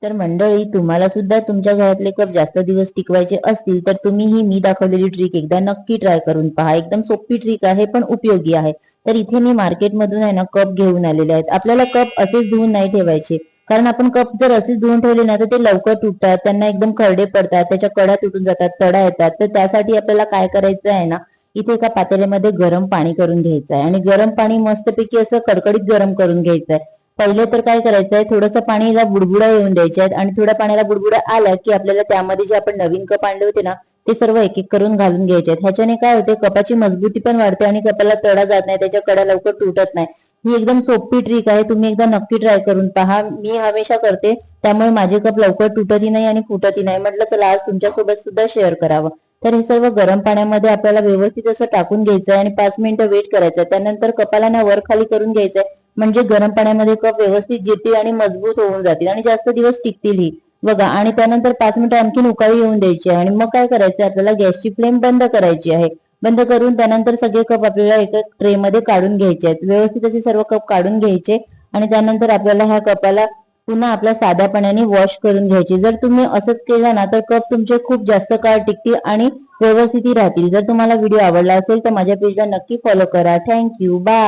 तर मंडळी, तुम्हाला सुद्धा तुमच्या घरातले कप जास्त दिवस टिकवायचे असतील तर तुम्ही ही मी दाखवलेली ट्रिक एकदा नक्की ट्राय करून पहा। एकदम सोपी ट्रिक आहे पण उपयोगी आहे। तर इथे मी मार्केटमधून आहे ना कप घेऊन आलेले आहेत। आपल्याला कप असेच धुवून नाही ठेवायचे, कारण आपण कप जर असेच धुवून ठेवले ना तर ते लवकर तुटतात, त्यांना एकदम खरडे पडतात, त्याच्या कडा तुटून जातात, तडा येतात। तर त्यासाठी आपल्याला काय करायचं आहे ना, इथे एका पातेल्यामध्ये गरम पाणी करून घ्यायचं आहे आणि गरम पाणी मस्तपैकी असं कडकडीत गरम करून घ्यायचं आहे। पहिले तर काय करायचंय, थोडंसं पाणीला बुडबुडा येऊन द्यायचे आहेत आणि थोड्या पाण्याला बुडबुडा आला की आपल्याला त्यामध्ये जे आपण नवीन कप आणले होते ना ते सर्व एक एक करून घालून घ्यायचे आहेत। ह्याच्याने काय होते, कपाची मजबूती पण वाढते आणि कपाला तडा जात नाही, त्याच्या कडा लवकर तुटत नाही। ही एकदम सोपी ट्रिक आहे, तुम्ही एकदा नक्की ट्राय करून पहा। मी हमेशा करते, त्यामुळे माझे कप लवकर तुटतही नाही आणि फुटतही नाही। म्हटलं चला आज तुमच्यासोबत सुद्धा शेअर करावं। तर हे सर्व गरम पाण्यामध्ये आपल्याला व्यवस्थित असं टाकून घ्यायचं आणि 5 मिनिटं वेट करायचं। त्यानंतर कपाला ना वर खाली करून घ्यायचंय, म्हणजे गरम पाण्यामध्ये कप व्यवस्थित जिरतील आणि मजबूत होऊन जातील आणि जास्त दिवस टिकतील बघा। आणि त्यानंतर 5 मिनिटं आणखीन उकळी येऊन द्यायची आणि मग काय करायचं, आपल्याला गॅसची फ्लेम बंद करायची आहे। बंद करून त्यानंतर सगळे कप आपल्याला एका ट्रे मध्ये काढून घ्यायचे आहेत। व्यवस्थित असे सर्व कप काढून घ्यायचे आणि त्यानंतर आपल्याला ह्या कपाला पुन्हा आपल्या साध्या पाण्याने वॉश करून घ्यायची। जर तुम्ही असंच केलं ना तर कप तुमचे खूप जास्त काळ टिकतील आणि व्यवस्थित राहतील। जर तुम्हाला व्हिडिओ आवडला असेल तर माझ्या पेजला नक्की फॉलो करा। Thank you, bye.